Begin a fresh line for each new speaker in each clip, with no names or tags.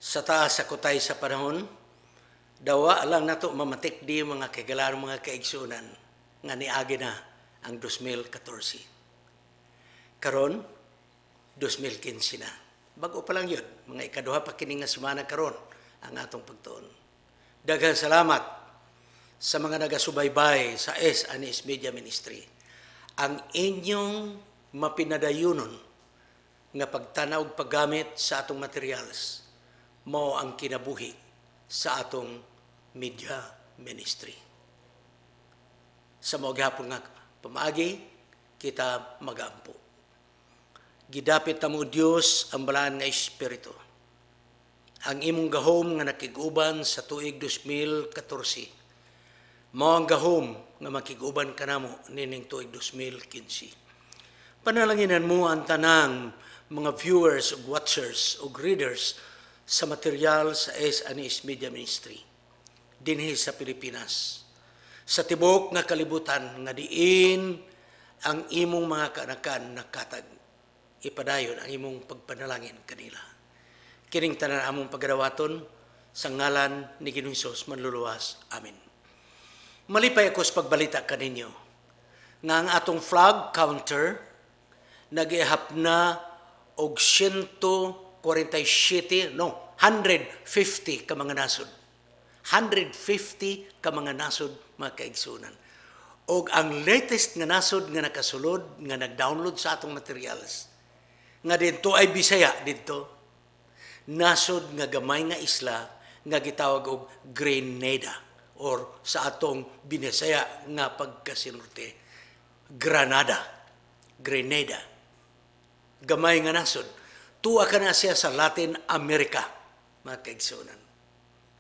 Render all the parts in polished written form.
Sa taas sa kutay sa panahon, dawa lang nato mamatik di mga kagalarong mga kaigsunan nga niagi na ang 2014. Karon 2015 na. Bago pa lang yun, mga ikaduha pa kini nga semana karon ang atong pagtuon. Daghang salamat sa mga nagasubaybay sa S&S Media Ministry. Ang inyong mapinadayunon nga pagtanaw ug paggamit sa atong materials mao ang kinabuhi sa atong media ministry. Sa mga gihapon nga pamaagi, kita magampo. Gidapit na mo Diyos ang balaan nga Espiritu. Ang imong gahom nga nakiguban sa tuig 2014, mao ang gahom nga makiguban kanamo nining tuig 2015. Panalanginan mo ang tanang mga viewers ug watchers ug readers sa material sa S&S Media Ministry dinhi sa Pilipinas, sa tibok nga kalibutan nga diin ang imong mga kaanakan nakatag. Ipadayon ang imong pagpanalangin kanila. Kining tanan among pagadawaton sa ngalan ni Ginoong Hesus manluluwas. Amen. Malipay ako sa pagbalita kaninyo nga ang atong flag counter nag-ihap na og 150 ka mga nasod. 150 ka mga nasod mga kaigsunan. Og ang latest nga nasod nga nakasulod, nga nag-download sa atong materials, nga dito ay Bisaya dito, nasod nga gamay nga isla nga gitawag og Grenada or sa atong Binisaya nga pagkasinurte, Granada. Grenada. Gamay nga nasod. Tuwa ka na siya sa Latin America, mga kaigsunan.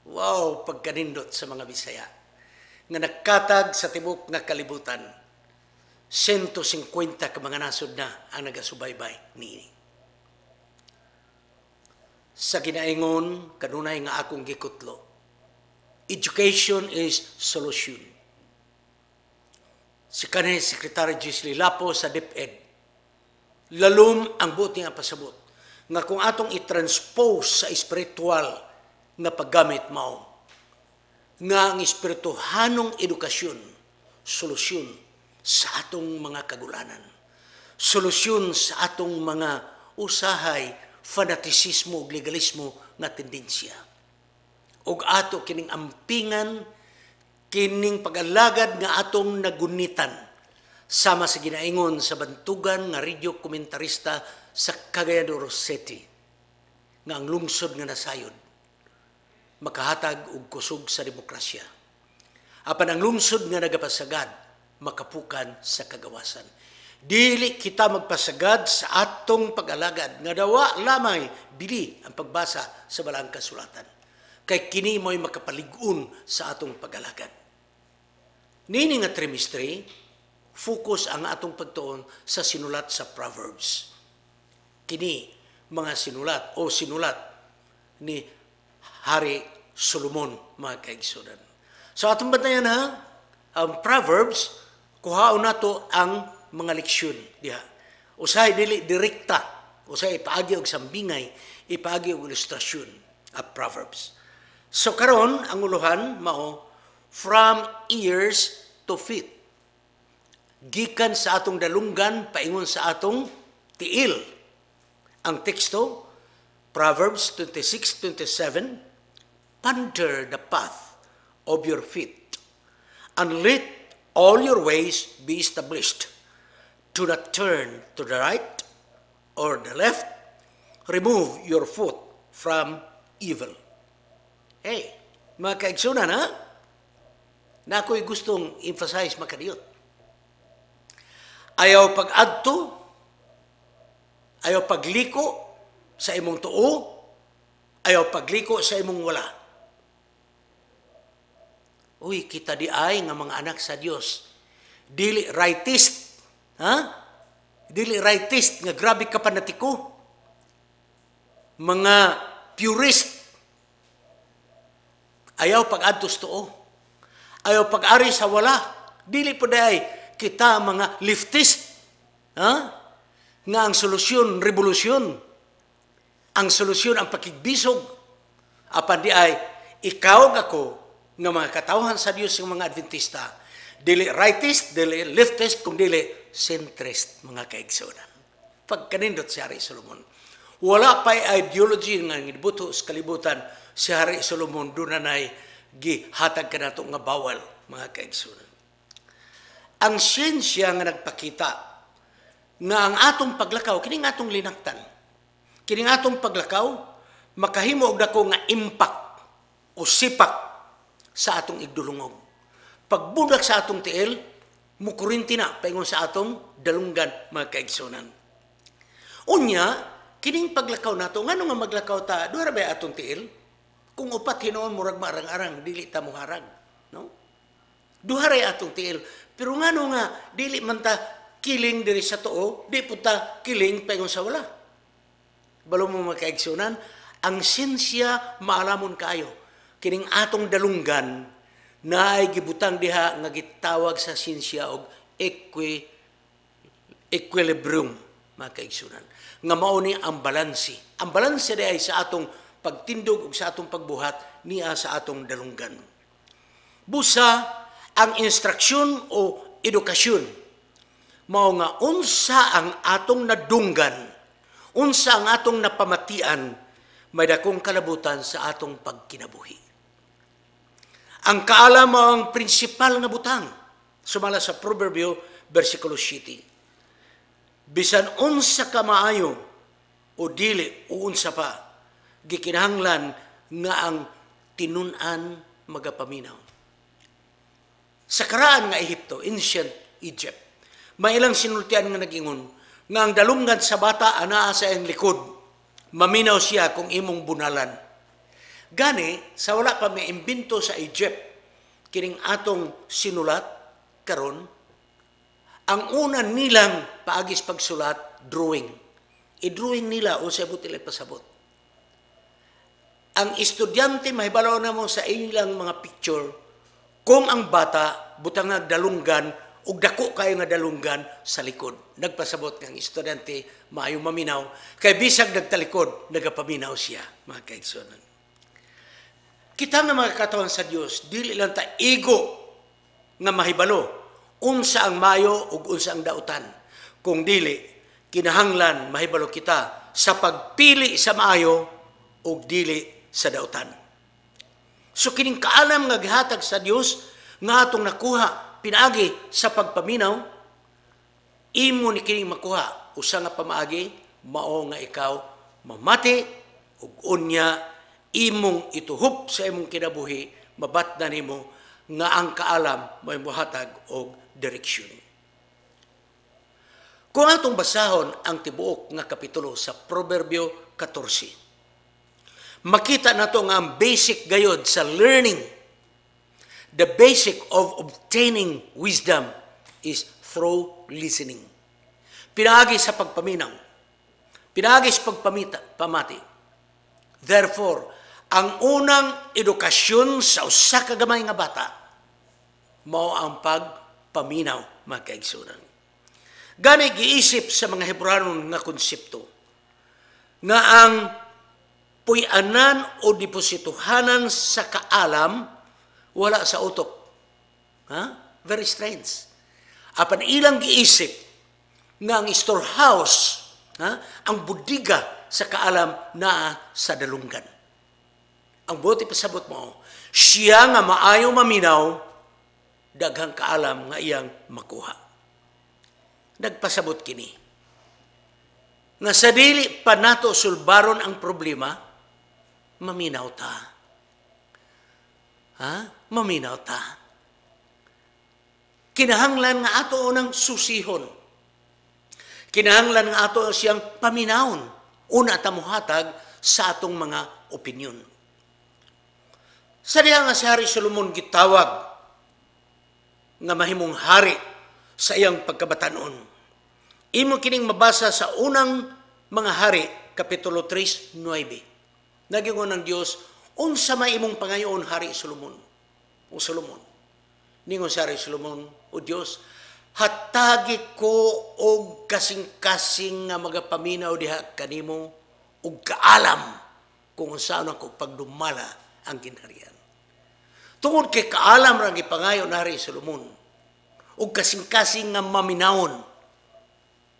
Wow, pagkanindot sa mga Bisaya. Nga nagkatag sa tibok nga kalibutan, 150 ka mga nasod na ang nagasubaybay niini. Sa ginaingon, kanunay nga akong gikutlo, education is solution. Si kanhi Secretary Gisli Lapo sa DepEd, lalom ang buti nga pasabot, nga kung atong i-transpose sa espiritual nga paggamit mao, nga ang espirituhanong edukasyon, solusyon sa atong mga kagulanan, solusyon sa atong mga usahay, fanatisismo ug legalismo nga tendensya. Ug ato kining ampingan, kining pag-alagad nga atong nagunitan, sama sa ginaingon sa bantugan nga radio komentarista sa Cagayan de Oro City, nga ang lungsod nga nasayod, makahatag og kusog sa demokrasya. Apan ang lungsod nga nagapasagad, makapukan sa kagawasan. Dili kita magpasagad sa atong pag-alagad, nga dawa lamay bili ang pagbasa sa balang kasulatan. Kay kini mo'y makapalig-un sa atong pag-alagad. Nini nga trimestre, focus ang atong pagtuon sa sinulat sa Proverbs. Kini mga sinulat ni Hari Solomon, mga kaigsunan. So atong bantayan ha, ang Proverbs, kuhaon nato ang mga leksyon diha. Usahay dili direkta, usahay ipaagi og sambingay, ipaagi og ilustrasyon at Proverbs. So karon ang uluhan mao from ears to feet. Gikan sa atong dalunggan paingon sa atong tiil. Ang teksto Proverbs 26:27, ponder the path of your feet and let all your ways be established. Do not turn to the right or the left. Remove your foot from evil. Hey, mga kaigsunan ha? Na ako'y gustong emphasize makadiyot. Ayaw pag-adto, ayaw pagliko sa imong tuo, ayaw pagliko sa imong wala. Uy, kita di ay nga mga anak sa Dios, dili rightist, ha? Dili rightist nga grabe ka panatiko. Mga purist, ayaw pag-adto sa tuo, ayaw pag-ari sa wala. Dili po dahi kita mga leftist, ha? Nga ang solusyon, revolusyon. Ang solusyon ang pakigbisog. Apan di ay, ikaw ako, nga mga katawhan sa Dios ng mga Adventista, dili rightist, dili leftist, kung dili centrist, mga kaigsunan. Pagkanindot si Hari Solomon. Wala pa'y ideology nga gibuto sa kalibutan si Hari Solomon, doon na gihatag ka na ito nga bawal, mga kaigsunan. Ang siyensya nga nagpakita nga ang atong paglakaw, kining atong linaktan, kining atong paglakaw, makahimo og dako nga impact o sipak sa atong igdulungog. Pagbundak sa atong tiil, mukurinti na, paingon sa atong dalunggan, mga kaigsunan. Unya, kining paglakaw nato, ngano nga maglakaw ta, duha ba atong tiil? Kung upat hinoon murag marang-arang, dili ta muharag. No? Duha ray atong tiil. Pero ngano nga, dili man ta kiling diri sa tuo, di po ta kiling paingon sa wala. Balo mo mga kaigsunan, ang siyensya maalamon kayo. Kining atong dalunggan na ay gibutang diha nga gitawag sa siyensya og equilibrium, mga kaigsunan. Nga mao ni ang balanse. Ang balanse di ay sa atong pagtindog ug sa atong pagbuhat niya sa atong dalunggan. Busa ang instruksyon o edukasyon mao nga unsa ang atong nadunggan, unsa ang atong napamatian, may dakong kalabutan sa atong pagkinabuhi. Ang kaalam mao ang prinsipal nga butang sumala sa Proverbio versikulo 7. Bisan unsa ka maayo o dili o unsa pa, gikinahanglan nga ang tinun-an magapaminaw. Sa karaan nga Ehipto, ancient Egypt, may ilang sinultian nga nagingon nga ang dalunggan sa bata anaa sa iyang likod, maminaw siya kung imong bunalan. Gani, sa wala pa may imbento sa Egypt, kining atong sinulat karon, ang una nilang paagis pagsulat, drawing. I-drawing nila o sa butil pasabot. Ang estudyante mahibalaw na mo sa ilang mga picture kung ang bata butang nagdalunggan ug dako kayo nga dalunggan sa likod. Nagpasabot ng estudyante maayo maminaw kay bisag nagtalikod nagapaminaw siya, mga kaigsunan. Kita nga mga katawan sa Dios, dili lang ta ego nga mahibalo unsa ang mayo ug unsa ang dautan. Kung dili kinahanglan mahibalo kita sa pagpili sa maayo ug dili sa dautan. So kining kaalam nga gihatag sa Dios nga atong nakuha pinaagi sa pagpaminaw, imo ni kining makuha usa nga pamaagi mao nga ikaw mamati ug unya imong ituhop sa imong kinabuhi, mabatnan nimo nga ang kaalam may mohatag og direksyon. Kung atong basahon ang tibuok nga kapitulo sa Proverbio 14, makita nato nga ang basic gayod sa learning, the basic of obtaining wisdom is through listening. Pinaagi sa pagpaminaw, pinaagi sa pamati. Therefore, ang unang edukasyon sa usa ka gamay nga bata mao ang pagpaminaw, mga kaigsunan. Gani giisip sa mga Hebreanon nga konsepto nga ang puy-anan o depositohanan sa kaalam wala sa utok. Very strange. Apan ilang giisip nga ang storehouse, ang budiga sa kaalam na sa dalunggan. Ang buti pasabot mo, siya nga maayo maminaw, daghang kaalam nga iyang makuha. Nagpasabot kini nga sa dili pa nato sulbaron ang problema, maminaw ta. Maminaw ta. Kinahanglan nga ato unang susihon. Kinahanglan nga ato siyang paminawon. Una ta mohatag sa atong mga opinyon. Sa diha nga si Hari Solomon gitawag nga mahimong hari sa iyang pagkabatanon. Imo kining mabasa sa unang mga hari, Kapitulo 3:9. Nagingon ng Dios, unsa may imong pangayoon, Hari Solomon? O Solomon. Ningon si Hari Solomon, o Dios, hatagi ko og kasing-kasing nga magapaminaw diha kanimo og kaalam kung saan ako pagdumala ang ginharian. Tungod kay kaalam ra gipangayo nari Solomon ug kasing-kasing nga maminawon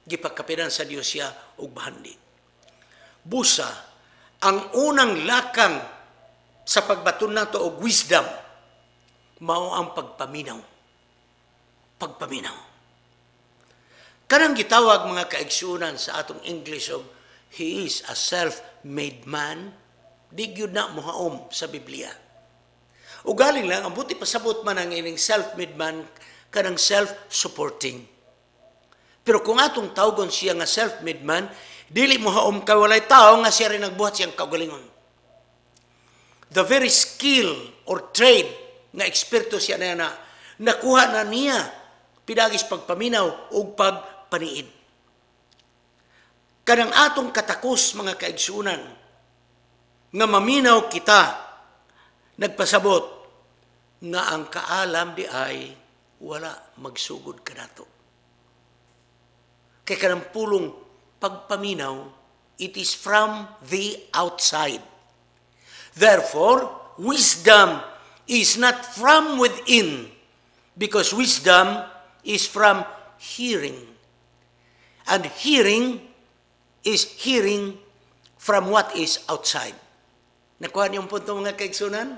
gipakapiran sa Dios siya og bahandi. Busa ang unang lakang sa pagbaton nato og wisdom mao ang pagpaminaw. Pagpaminaw. Kanang gitawag mga kaigsunan sa atong English of he is a self-made man, di gyud na mohaom sa Biblia. Ugaling lang, ang buti pasabot man ang ining self-made man, kanang self-supporting. Pero kung atong tawgon siya nga self-made man, dili mohaom kay walay tao nga siya rin nagbuhat siyang kaugalingon. The very skill or trade nga eksperto siya na nakuha na niya pinagis pagpaminaw o pagpaniid. Kanang atong katakos mga kaigsunan nga maminaw kita nagpasabot nga ang kaalam di ay wala magsugod kanato. Kay kanang pulong pagpaminaw, it is from the outside. Therefore, wisdom is not from within, because wisdom is from hearing. And hearing is hearing from what is outside. Nakuha niyo ang punto mga kaigsunan?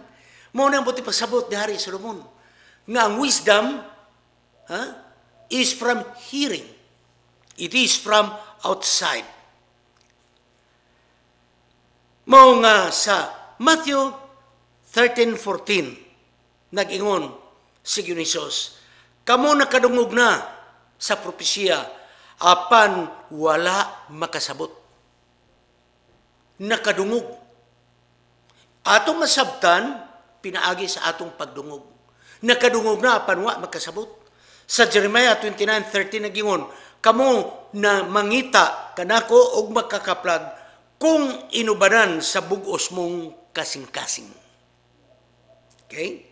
Muna ang buti pasabot ni Hari Solomon nga ang wisdom is from hearing. It is from outside. Mao nga sa Matthew 13:14 nag-ingon si Dionysius, kamo nakadungog na sa propesya apan wala makasabot. Nakadungog. Atong masabtan pinaagi sa atong pagdungog. Nakadungog na apan wa makasabot. Sa Jeremiah 29:13 nagingon, kamo na mangita kanako og makakaplag kung inubanan sa bugos mong kasing-kasing. Okay?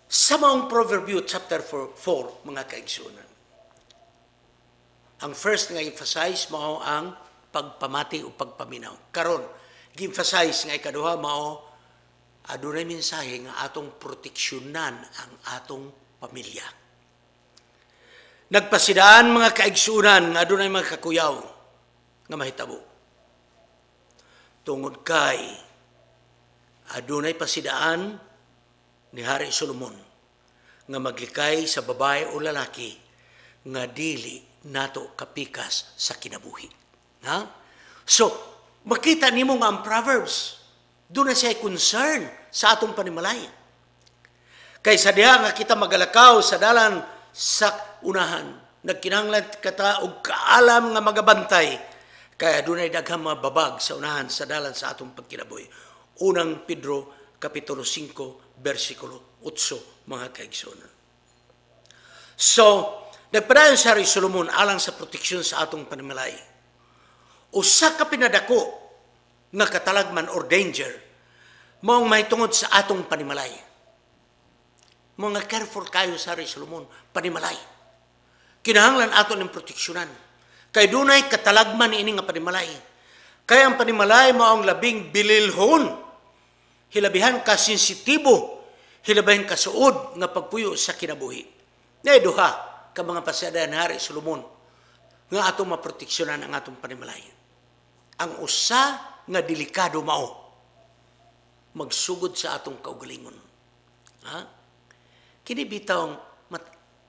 Sa maong Proverbio chapter 4 mga kaigsunan. Ang first nga emphasize mao ang pagpamati o pagpaminaw. Karon, gi-emphasize nga ikaduha mao adunay mensahe nga atong proteksyonan ang atong pamilya. Nagpasidaan mga kaigsunan nga adunay mga kakuyaw nga mahitabo. Tungod kay adunay pasidaan ni Hari Solomon nga maglikay sa babae o lalaki nga dili nato kapikas sa kinabuhi. Ha? So, makita nimo nga ang Proverbs, doon na siya concern sa atong panimalay. Kaysa diha nga kita magalakaw sa dalan sa unahan, nagkinahanglan kata og kaalam nga magabantay, kaya dunay daghang mga babag sa unahan sa dalan sa atong pagkinabuhi. Unang Pedro kapitulo 5 bersikulo 8 mga kaigsunan. So, nagpadayon si Hari Solomon alang sa proteksyon sa atong panimalay. Usa ka pinadako nga katalagman or danger maong mahitungod sa atong panimalay. Mga careful kayo sa Hari Solomon, panimalay. Kinahanglan ato ng proteksyonan. Kay dunay katalagman ini nga panimalay. Kaya ang panimalay mao ang labing bililhon. Hilabihan ka sensitibo, hilabihan ka suod nga pagpuyo sa kinabuhi. Nay duha ka mga pasada ni Hari Solomon nga atong maproteksyonan ang atong panimalay. Ang usa nga delikado mao magsugod sa atong kaugalingon. Ha? Kini bitawng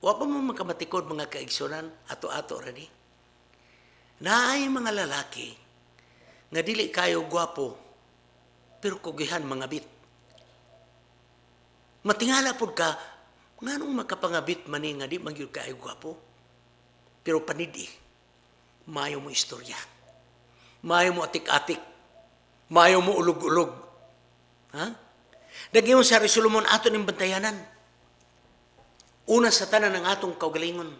wa pa mo makamatikod mga kaigsunan ato-ato rani. Naay mga lalaki nga dili kayo gwapo pero kugihan mga bit. Matingala pud ka nganong makapangabit man nga di magyud kayo gwapo. Pero panidi mayo mo istorya. Mayo mo atik-atik. Mayo mo ulog-ulog. Ha? Dagimon sa Hari Solomon ato ning bantayanan. Una sa tanan ng atong kaugalingon.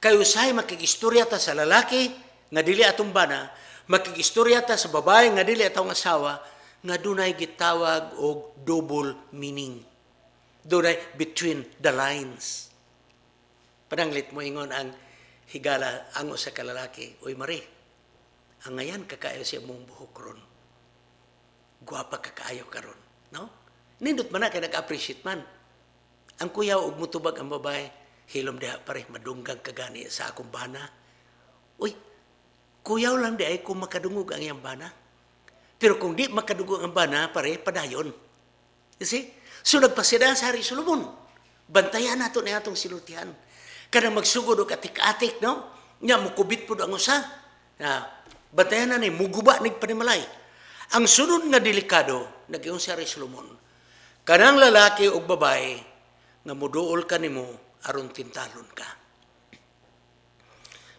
Kayo say makigistorya ta sa lalaki nga dili atong bana, makigistorya ta sa babae nga dili atong asawa, nga dunay gitawag og double meaning. Dunay between the lines. Pananglit mo ingon ang higala ango sa kalalaki, oy Mari, ang ngayan kakayo siya mong buhok ron. gwapa ka kaayo karon, no? Nindot man na kay nag-appreciate man. Ang kuya ug mutubag ang babae, hilom diha pare madunggang kagani sa akong bana. Uy, kuyaw lang di ay kung makadungog ang iyang bana. Pero kung di makadungog ang bana, pare padayon. You see? So nagpasida sa Hari Solomon. Bantayan nato ni atong sinultihan. Kanang magsugod og atik-atik, no? Nya mukubit pud ang usa. Bantayan na ni muguba nig panimalay. Ang sunod nga delikado nag-ingon si Hari Solomon. Kanang lalaki ug babae nga muduol ka nimo aron tintalon ka.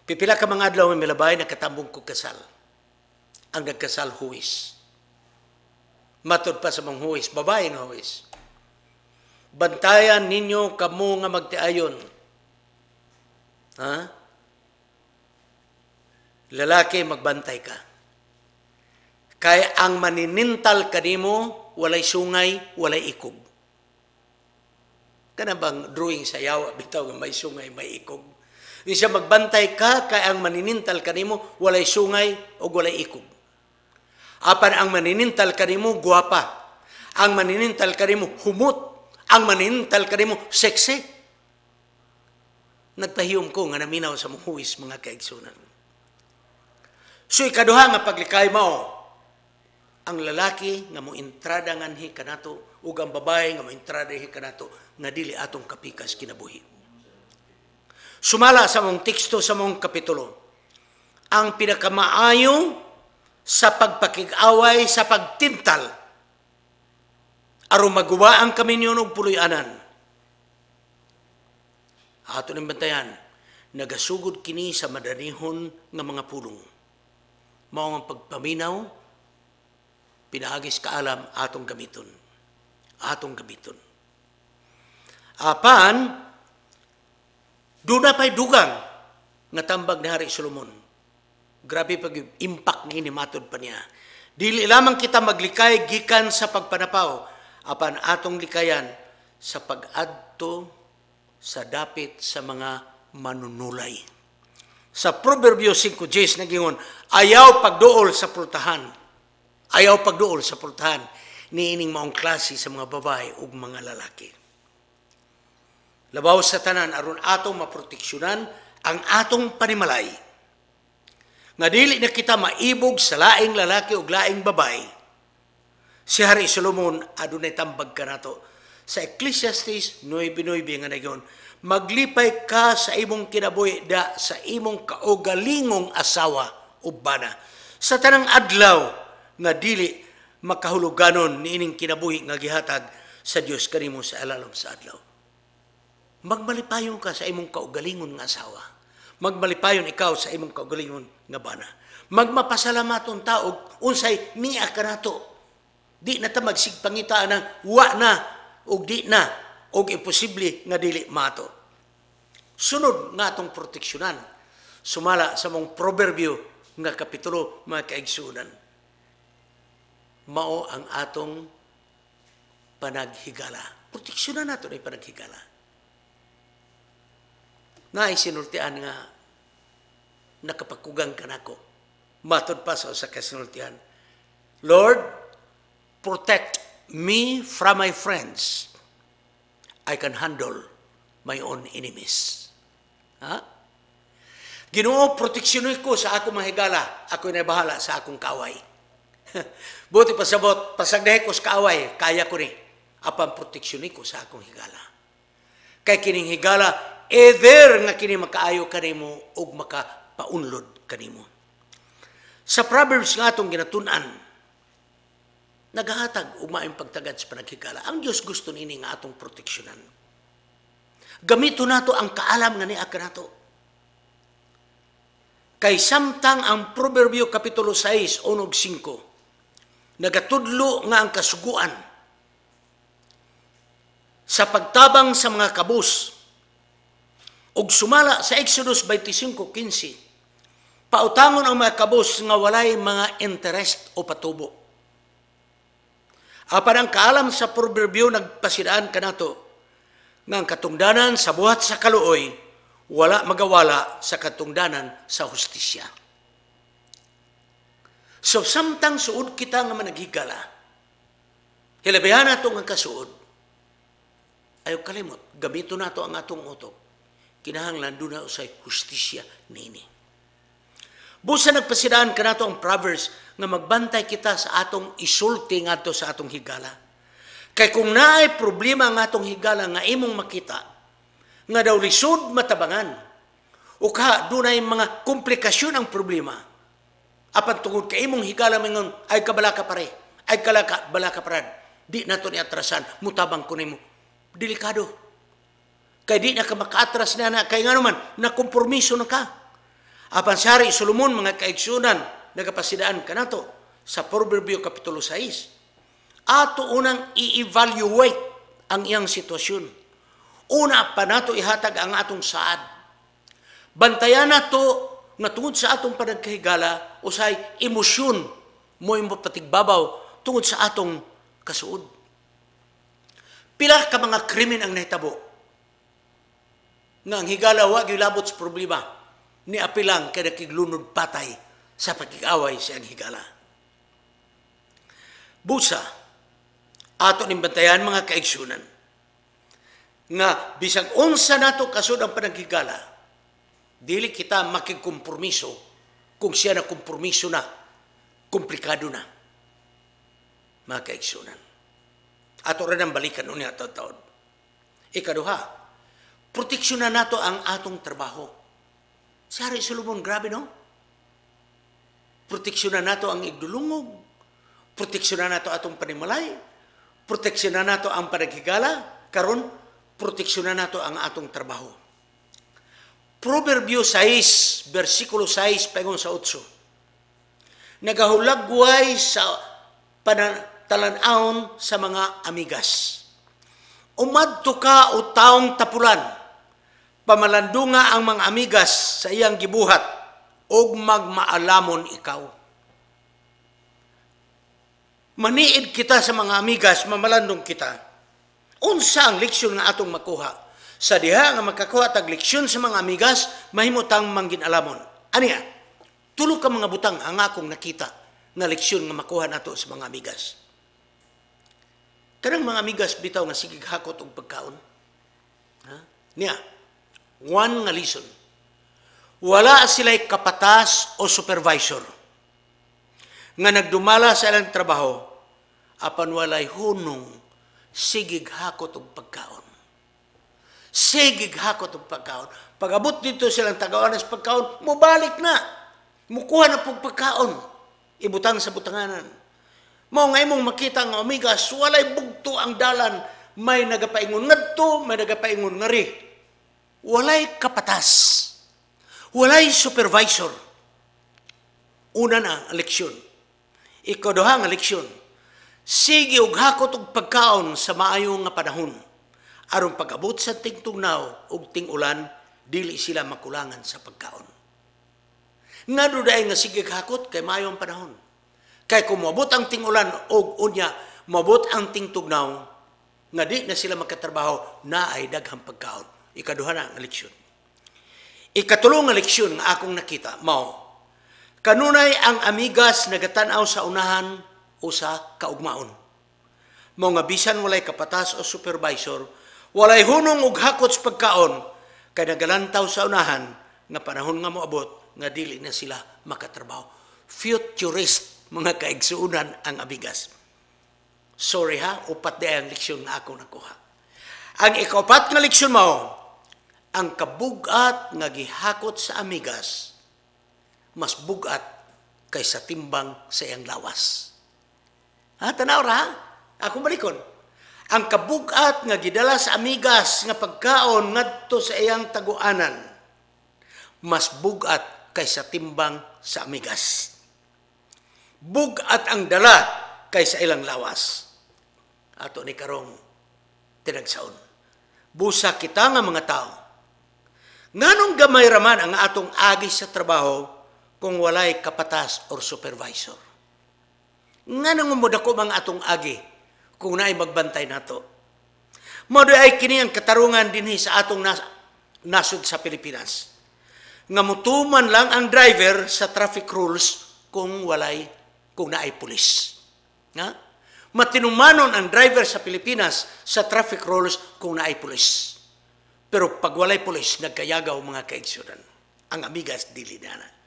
Pipila ka mga adlaw nga milabay nakatambong kog kasal. Ang nagkasal huwis. Matod pa sa mga huwis, babae nga huwis. Bantayan ninyo kamo nga magtiayon. Ha? Lalaki, magbantay ka. Kaya ang maninintal kanimo, walay sungay, walay ikog. Kana bang drawing sa yawa, bitaw nga may sungay, may ikog. Di siya magbantay ka, kaya ang maninintal kanimo, walay sungay o walay ikog. Apan ang maninintal kanimo, guwapa. Ang maninintal kanimo, humot. Ang maninintal kanimo, seksi. Nagpahiyom ko nga naminaw sa mga huwis, mga kaigsunan. So ikaduha nga paglikay mao, ang lalaki nga mo entrada nganhi kanato ug ang babae nga mo entrada hi kanato nga dili atong kapikas kinabuhi. Sumala sa mong teksto sa mong kapitulo, ang pinakamaayo sa pagpakig-away sa pagtintal aron maguba ang kaminyon og puloy-anan. Ato ning bantayan, nagasugod kini sa madanihon nga mga pulong. Mao ang pagpaminaw, pinaagis kaalam atong gamiton. Atong gamiton. Apan, doon na pa'y dugang nga tambag ni Hari Solomon. Grabe pag-impact ni inimatod pa niya. Dili lamang kita maglikay gikan sa pagpanapaw, apan atong likayan sa pag-adto sa dapit sa mga manunulay. Sa Proverbio 5:10 nagingon, ayaw pagduol sa pultahan. Ayaw pagduol sa pultahan niining maong klase sa mga babae ug mga lalaki. Labaw sa tanan aron atong maproteksyonan ang atong panimalay. Nga dili na kita maibog sa laing lalaki ug laing babae. Si Hari Solomon adunay tambag kanato sa Ecclesiastes 9:9 nga nagingon, maglipay ka sa imong kinabuhi da sa imong kaugalingong asawa o bana. Sa tanang adlaw nga dili makahuluganon niining kinabuhi nga gihatag sa Dios kanimo sa alalom sa adlaw. Magmalipayon ka sa imong kaugalingon nga asawa. Magmalipayon ikaw sa imong kaugalingon nga bana. Magmapasalamaton ta og unsay niya kanato. Di na ta magsigpangita ng wa na og di na og imposible nga dili mato. Sunod nga atong proteksyonan, sumala sa mong proverbio nga kapitulo, mga kaigsunan, mao ang atong panaghigala. Proteksyonan nato na panaghigala. Naisinultian nga nakapagkugang ka nako. Matod pa sa kasinultian, Lord, protect me from my friends. I can handle my own enemies. Ha? Ginoo, proteksyonin ko sa akong mahigala. Ako'y nabahala sa akong kaaway. Buti pasabot, pasagdahe ko sa kaaway, kaya ko ni. Apan proteksyonin ko sa akong higala. Kay kining higala, either nga kini makaayo kanimo o makapaunlod kanimo. Sa Proverbs nga atong ginatunan, naghahatag umaing pagtagad sa panaghigala. Ang Diyos gusto nini nga atong proteksyonan. Gamito nato ang kaalam nga niya nato. Kay samtang ang Proverbio Kapitulo 6, 1-5, nagatudlo nga ang kasuguan sa pagtabang sa mga kabus ug sumala sa Exodus 25:15, pautangon ang mga kabus nga walay mga interest o patubo. Apan ang kaalam sa Proverbio nagpasidaan kanato nga ang katungdanan sa buhat sa kaluoy wala magawala sa katungdanan sa hustisya. So samtang suod kita nga managhigala, Hilabihan nato ang kasuod. Ayaw kalimot, gamito nato ang atong utok. Kinahanglan doon na usay hustisya nini. Busa nagpasidaan ka nato ang Proverbs nga magbantay kita sa atong isulti ngadto sa atong higala. Kay kung naay problema ang atong higala nga imong makita, nga daw lisod matabangan, o ka doon ay mga komplikasyon ang problema, apan tungod kay imong higala mingon, ay kabala ka pare, ay kabala ka parad, di nato ni atrasan, mutabang ko nimo. Delikado. Kay di na ka makaatras na kay nga naman, nakompromiso na ka. Apan sari Solomon, mga kaigsunan, nagapasidaan ka nato sa Proverbio Kapitulo 6. Ato unang i-evaluate ang iyang sitwasyon. Una pa nato ihatag ang atong saad. Bantayan nato nga tungod sa atong panagkahigala, usay emosyon mo yung patigbabaw tungod sa atong kasuod. Pila ka mga krimen ang nahitabo nga ang higala wa gilabot sa problema ni apilang kay nakiglunod patay sa pagkikaway sa ang higala. Busa, ato ning bantayan mga kaigsunan nga bisag unsa nato kasud ang panagkigala, dili kita makigkompromiso kung siya na kompromiso na, komplikado na. Mga kaigsunan. Ato rin ang balikan unya taon-taon. Ikaduha, proteksyonan nato ang atong trabaho. Sari Solomon, grabe no? Proteksyonan nato ang igdulungog, proteksyonan nato atong panimalay, proteksyonan nato ang panaghigala, karon proteksyonan nato ang atong trabaho. Proverbio 6, versikulo 6, paingon sa 8. Nagahulagway sa panatalan-aon sa mga amigas. Umadto ka o taong tapulan, pamalandunga ang mga amigas sa iyang gibuhat, og magmaalamon ikaw. Maniid kita sa mga amigas, mamalandong kita. Unsa ang leksyon nga atong makuha? Sa diha nga makakuha tag leksyon sa mga amigas, mahimutang mangginalamon. Aniya, tulo ka mga butang ang akong nakita na leksyon nga makuha nato sa mga amigas. Kanang mga amigas bitaw nga sigig hakot og pagkaon. Ha? Niya, one nga lesson. Wala sila'y kapatas o supervisor nga nagdumala sa ilang trabaho apan walay hunong sigig hakot og pagkaon. Sigig hakot og pagkaon. Pag-abot dito silang tagawan sa pagkaon, mubalik na. Mukuha na pong pagkaon. Ibutang sa butanganan. Mao nga imong makita nga amigas, walay bugto ang dalan, may nagapaingon ngadto, may nagapaingon ngari. Walay kapatas. Walay supervisor. Una na ang leksyon. Ikaduha nga leksyon. Sige og hakot og pagkaon sa maayong nga panahon. Aron pag-abot sa tingtugnaw og ting-ulan, dili sila makulangan sa pagkaon. Ngano daay nga sige hakot kay maayong panahon. Kay kung mabot ang ting-ulan og unya, mabot ang tingtugnaw, nga di na sila magkatrabaho, na ay daghang pagkaon. Ikaduha na ang leksyon. Ikatulong nga leksyon nga akong nakita, mao, kanunay ang amigas nagatanaw sa unahan o sa kaugmaon. Mao nga bisan walay kapatas o supervisor, walay hunong ug hakot sa pagkaon, kay nagalantaw sa unahan nga panahon nga moabot nga dili na sila makatrabaho. Futurist, mga kaigsuunan ang amigas. Sorry ha, upat di ang leksyon nga ako nakuha. Ang ikaupat nga leksyon mao, ang kabugat nga gihakot sa amigas mas bugat kaysa timbang sa iyang lawas. Ha, tanaw ra ha? Ako balikon. Ang kabugat nga gidala sa amigas nga pagkaon ngadto sa iyang taguanan mas bugat kaysa timbang sa amigas. Bugat ang dala kaysa ilang lawas. Ato ni karong tinagsaon. Busa kita nga mga tao. Nganong gamay raman ang atong agi sa trabaho kung walay kapatas or supervisor? Nganong mudako ang atong agi kung naay magbantay nato? Mao ay kini ang katarungan dinhi sa atong nasud sa Pilipinas. Nga mutuman lang ang driver sa traffic rules kung naay pulis. Nga? Matinumanon ang driver sa Pilipinas sa traffic rules kung naay pulis. Pero pag walay pulis, nagkayagaw mga kaigsunan. Ang amigas, dili na.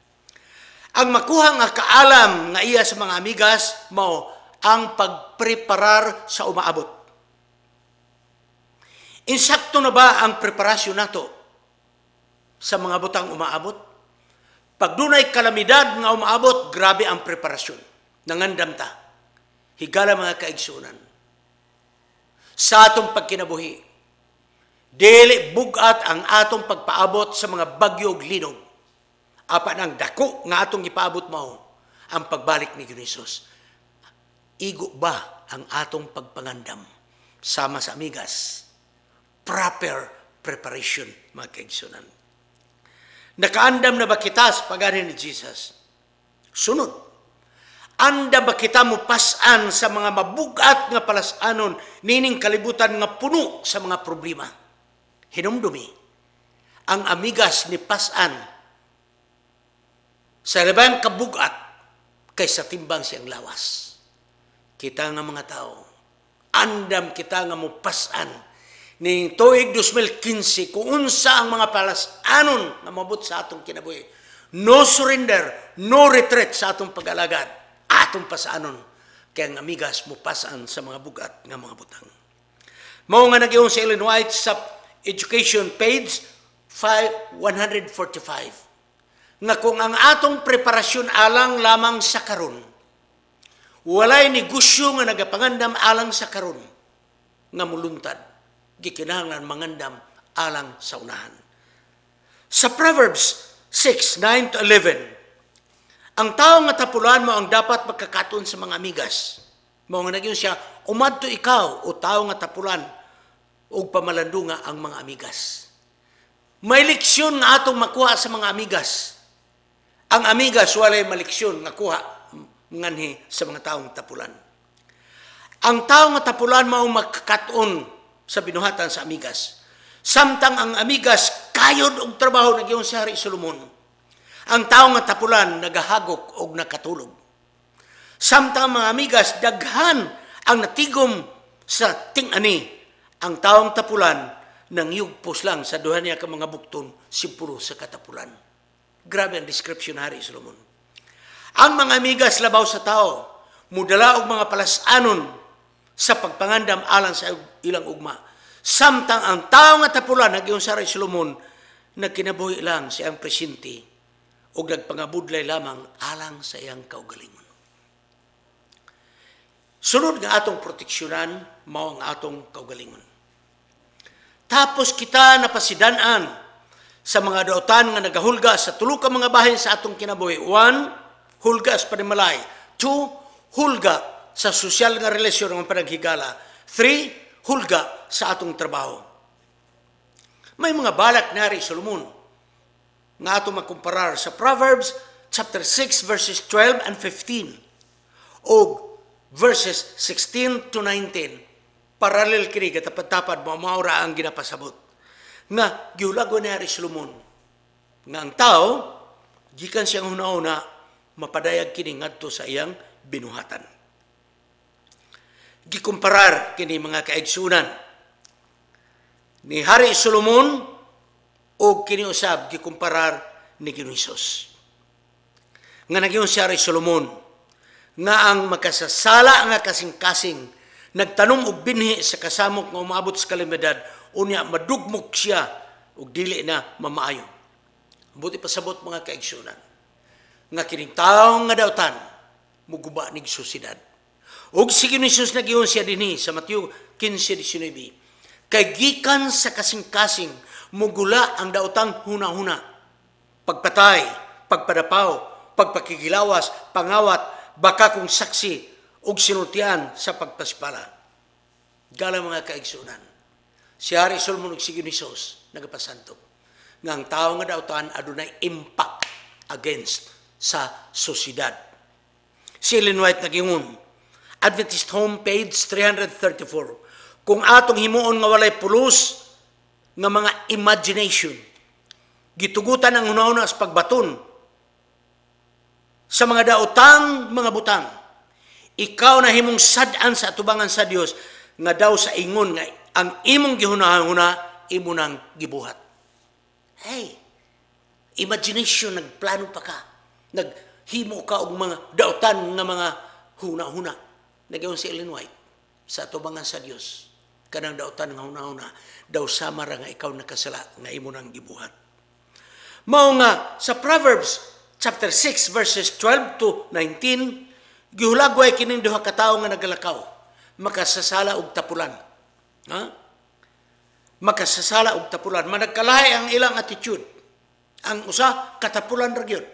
Ang makuha nga kaalam nga iya sa mga amigas, mao ang pagpreparar sa umaabot. Insakto na ba ang preparasyon nato sa mga butang umaabot? Pag dunay kalamidad nga umaabot, grabe ang preparasyon. Nangandam ta. Higala mga kaigsunan. Sa atong pagkinabuhi, dili bugat ang atong pagpaabot sa mga bagyo ug linog. Apan ang dako nga atong ipaabot mao ang pagbalik ni Jesus. Igo ba ang atong pagpangandam sama sa amigas? Proper preparation, mga kaigsunan. Nakaandam na ba kita sa pagani ni Jesus? Sunod. Anda ba kita mo pasan sa mga mabugat nga palasanon nining kalibutan nga puno sa mga problema? Hinumdumi. Ang amigas ni pasan sa labang kabugat kaysa timbang siyang lawas. Kita nga mga tao, andam kita nga mo pasan ning tuig 2015 kung unsa ang mga palasanon nga mabot sa atong kinabuhi. No surrender, no retreat sa atong pag-alagad, atong pasanon. Kaya ang amigas mo pasan sa mga bugat nga mga butang. Mao nga nag-iong sa Ellen White sa Education page 145. Nga kung ang atong preparasyon alang lamang sa karon, walay negosyo nga nagapangandam alang sa karon, nga muluntad, gikinahanglan mangandam alang sa unahan. Sa Proverbs 6:9 to 11, ang tao nga tapulan mo ang dapat magkakaton sa mga amigas. Mao nga nagyon siya, umadto ikaw o tao nga tapulan og pamalandunga ang mga amigas. May leksyon nga atong makuha sa mga amigas. Ang amigas walay maleksyon nga kuha nganhi sa mga taong tapulan. Ang tao nga tapulan mao magkakaton sa binuhatan sa amigas. Samtang ang amigas kayod og trabaho nagyon si Hari Solomon. Ang tao nga tapulan nagahagok og nakatulog. Samtang mga amigas daghan ang natigom sa ting-ani, ang taong tapulan nangyugpos lang sa duha niya ka mga bukton simpuro sa katapulan. Grabe ang description Hari Solomon. Ang mga amigas labaw sa tao, mudala og mga palasanon sa pagpangandam alang sa ilang ugma. Samtang ang tao nga tapulan nagyon sa Hari Solomon nagkinabuhi lang sa iyang presinti o nagpangabudlay lamang alang sa iyang kaugalingon. Sunod nga atong proteksyonan mao ang atong kaugalingon. Tapos kita napasidanan sa mga dautan nga nagahulga sa tulo ka mga bahin sa atong kinabuhi. 1, hulga sa panimalay. 2, hulga sa sosyal nga relasyon ng panaghigala. 3, hulga sa atong trabaho. May mga balak na Hari Solomon nga atong makumparar sa Proverbs chapter 6 verses 12 and 15 o verses 16 to 19. Paralel kini katapad-tapad maura ang ginapasabot. Nga giulago ni Hari Solomon nga ang tao gikan siyang hunahuna mapadayag kini ngadto sa iyang binuhatan. Gikumparar kini mga kaigsunan ni Hari Solomon o kini usab gikumparar ni Hesus. Nga nagyon si Hari Solomon nga ang makasasala nga kasing-kasing nagtanom og binhi sa kasamok nga umabot sa kalamidad unya madugmok siya ug dili na mamaayo. Buti pasabot mga kaigsunan nga kining tawo nga dawtan muguba nig susidad. Ug si Jesus nagiyon siya dinhi sa Mateo 15:19. Kay gikan sa kasing-kasing mugula ang daotang huna-huna. Pagpatay, pagpadapaw, pagpakikilawas, pangawat, baka kung saksi ug sinultian sa pagpaspala. Gala mga kaigsunan. Si Hari Solomon ug si Jesus nagapasanto nga ang tawo nga dautan adunay impact against sa sosyedad. Si Ellen White nagingon, Adventist Home page 334. Kung atong himuon nga walay pulos nga mga imagination, gitugutan ang hunahuna sa pagbaton sa mga daotang mga butang, ikaw na himong sad-an sa atubangan sa Dios nga daw sa ingon nga ang imong gihunahuna imo nang gibuhat. Hey, imagination, nagplano pa ka. Naghimo ka og mga dautan nga mga huna-huna. Nagayon si Ellen White sa atubangan sa Dios. Kanang dautan nga huna-huna daw sama ra nga ikaw nakasala nga imo nang gibuhat. Mao nga sa Proverbs chapter 6 verses 12 to 19 gihulagway kining duha ka tawo nga nagalakaw, makasasala og tapulan. Ha? Makasasala og tapulan. Managkalahi ang ilang attitude. Ang usa katapulan ra gyud.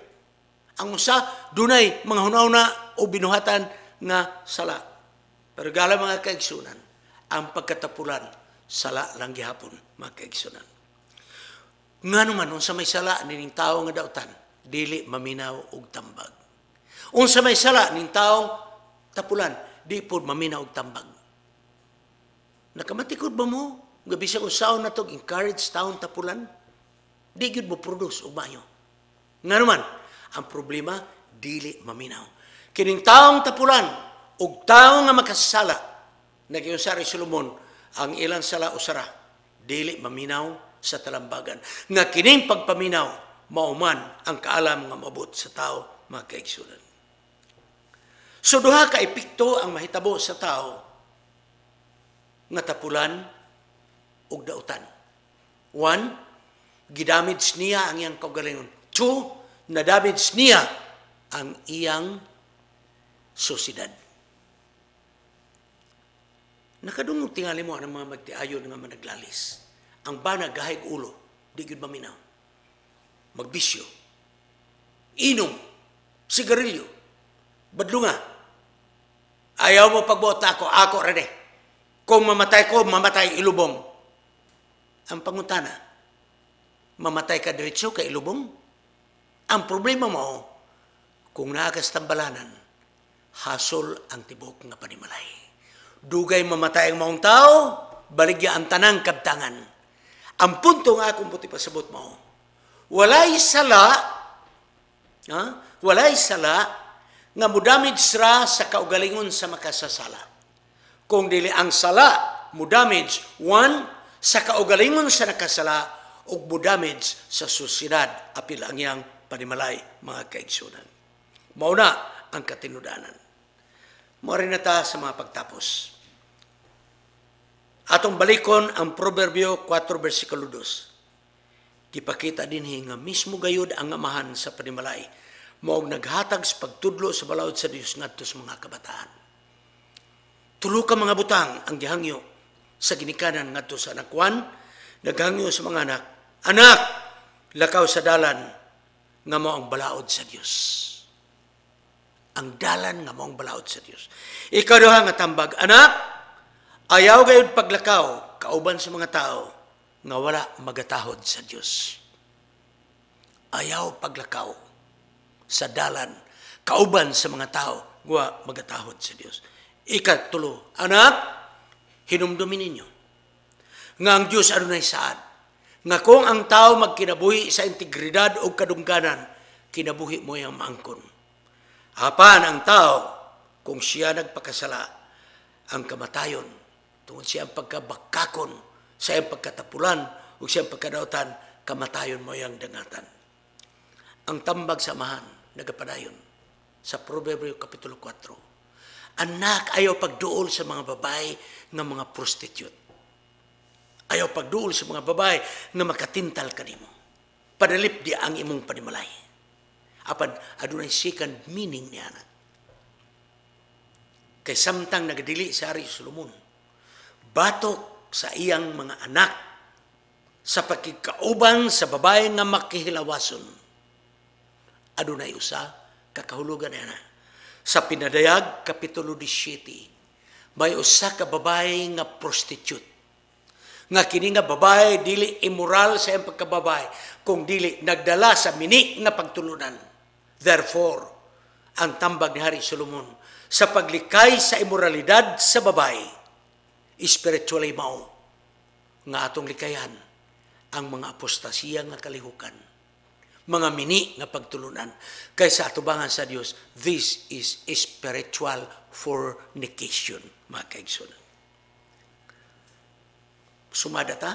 Ang usa dunay mga hunahuna o binuhatan nga sala. Pero gala mga kaigsunan, ang pagkatapulan sala lang gihapon, mga kaigsunan. Ngano man unsa may sala ning tawo nga dautan, dili maminaw og tambag. Unsa may sala ning tawo tapulan, di pud maminaw og tambag. Nakamatikod ba mo? Nga bisag usaon na to encourage taon tapulan? Di gyud mo produce og maayo. Ngano man, ang problema dili maminaw. Kining taong tapulan ug tawo nga makasala, nagiyon sa Solomon, ang ilang sala usara dili maminaw sa talambagan. Nga kining pagpaminaw mauman ang kaalam nga mabot sa tao, mga kaigsunan. So duha ka epekto ang mahitabo sa tao nga tapulan ug dautan. 1, gidamage niya ang iyang kaugalingon. 2, nadamage niya ang iyang sosidad. Nakadungog tingali mo ang mga magtiayon nga managlalis. Ang banag gahig ulo, di gyud maminaw. Magbisyo, inom, sigarilyo, badlunga. Ayaw mo pagbuot na ako rede. Kung mamatay ko, mamatay ilubong. Ang pangutana, mamatay ka diretso ka ilubong? Ang problema mo, kung naakas tambalanan, hasol ang tibok nga panimalay. Dugay mamatay ang maong tao, baligya ang tanang kabtangan. Ang punto nga akong puti pasabot mo, walay sala nga mudamage ra sa kaugalingon sa makasasala. Kung dili ang sala mudamage, 1, sa kaugalingon sa nakasala ug mudamage sa susidad apil ang iyang panimalay, mga kaigsunan. Mao na ang katinudanan. Mao rin na ta sa mga pagtapos. Atong balikon ang Proverbio 4 versikulo 2. Gipakita dinhi nga mismo gayud ang amahan sa panimalay mao naghatag sa pagtudlo sa balaod sa Dios ngadto sa mga kabataan. Tulo ka mga butang ang gihangyo sa ginikanan ngadto sa anak 1, naghangyo sa mga anak, anak, lakaw sa dalan nga mao ang balaod sa Dios. Ang dalan nga mao ang balaod sa Dios. Ikaduha nga tambag, anak, ayaw gayud paglakaw kauban sa mga tao nga wala magatahod sa Dios. Ayaw paglakaw sa dalan kauban sa mga tao nga magatahod sa Dios. Ikatulo, anak, hinumdumin ninyo nga ang Diyos adunay saad, nga kung ang tao magkinabuhi sa integridad o kadungganan, kinabuhi mo yung maangkon. Apan ang tao, kung siya nagpakasala, ang kamatayon, tungkol siya ang pagkabakakon, siya ang pagkatapulan, o siya ang pagkadautan, kamatayon mo yung dangatan. Ang tambag samahan, nagapadayon, sa Proverbio Kapitulo 4, anak, ayaw pagduol sa mga babae ng mga prostitute. Ayaw pagduol sa mga babae na makatintal kanimo. Padalip di ang imong panimalay. Apan, adunay second meaning niya na. Kay samtang nagadili sa Ari Solomon, batok sa iyang mga anak sa pagkikauban sa babae nga makihilawason. Adunay usa, kakahulugan niya na. Sa Pinadayag, Kapitulo 17, may usa ka babae nga prostitute. Nga kini nga babae, dili immoral sa iyang pagkababae, kung dili nagdala sa mini nga pagtulunan. Therefore, ang tambag ni Hari Solomon, sa paglikay sa immoralidad sa babae, spiritually mao, nga atong likayan, ang mga apostasiya nga kalihukan. mga mini nga pagtulunan. Kaysa atubangan sa Dios, this is spiritual fornication, mga kaigsunan. Sumada ta,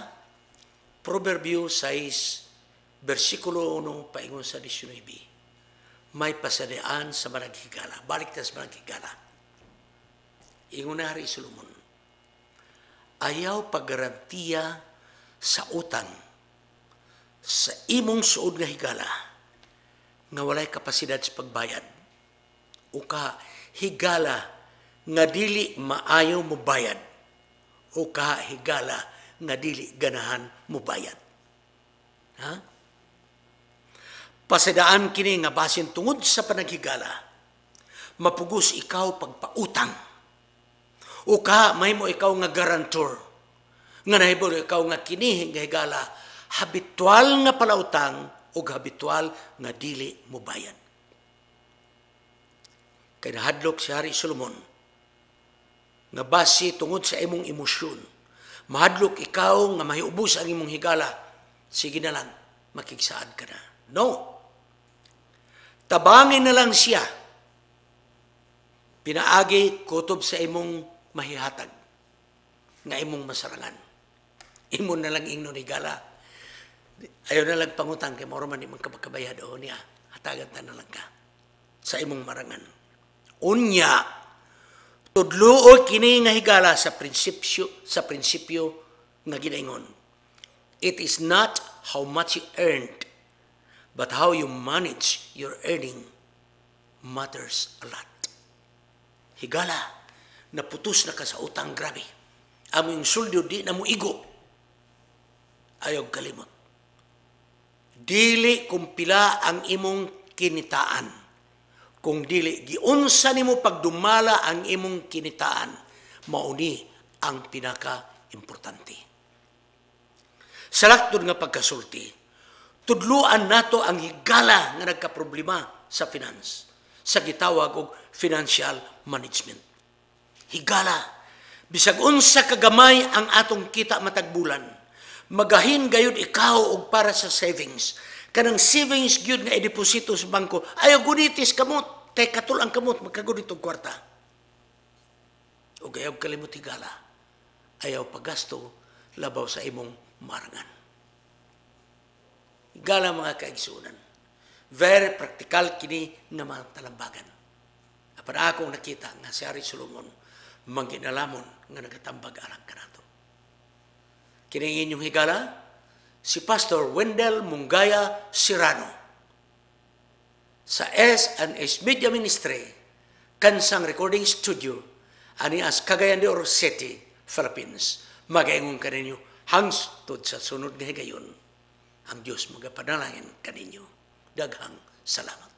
Proverbio 6, versikulo 1, paingon sa 19, may pasadaan sa managhigala. Balik ta sa managhigala. Ingon na rin Solomon, ayaw paggarantiya sa utang sa imong suod nga higala nga walay kapasidad sa pagbayad o ka higala nga dili maayo mo bayad o ka higala nga dili ganahan mo bayad. Ha? Pasidaan kini nga basin tungod sa panaghigala, mapugos ikaw pagpautang o ka may mo ikaw nga garantor nga nahibol ikaw nga kini nga higala habitual nga palautang o habitual nga dili mo bayad. Kaya nahadlok si Hari Solomon nga base tungod sa imong emosyon, mahadlok ikaw nga mahiubos ang imong higala, sige na lang, makigsaad ka na. No. Tabangin na lang siya. Pinaagi kutob sa imong mahihatag nga imong masarangan. Imo na lang ingnon higala. Ayaw na lang pangutang kay moro man imong kabakabayad o niya. Hatagan ta na lang ka sa imong marangan. Unya, tudluo kini nga higala sa prinsipyo nga ginaingon. It is not how much you earned, but how you manage your earning matters a lot. Higala, naputos na ka sa utang, grabe. Amo yung suldo di na mo igo. Ayaw kalimot. Dili kumpila ang imong kinitaan. Kung dili, giunsa nimo pagdumala ang imong kinitaan, mauni ang pinaka-importante. Sa laktod nga pagkasulti, tudluan nato ang higala nga nagkaproblema sa finance, sa gitawag og financial management. Higala, bisag unsa kagamay ang atong kita matagbulan, magahin gayud ikaw og para sa savings. Kanang savings gyud nga ideposito sa bangko, ayaw gunitis kamot, kay katul ang kamot magkagunit og kwarta. O ayaw kalimot higala, ayaw paggasto labaw sa imong marangan. Higala mga kaigsunan, very practical kini nga mga talambagan. Para akong nakita nga si Hari Solomon mangginalamon nga nagatambag alang kanato. Kini inyong higala, si Pastor Wendell Mungaya Sirano sa S&S Media Ministry, Kansang Recording Studio, ani as Cagayan de Oro City, Philippines. Magaingon ka ninyo, hangstod sa sunod nga higayon, ang Diyos magapanalangin ka ninyo. Daghang salamat.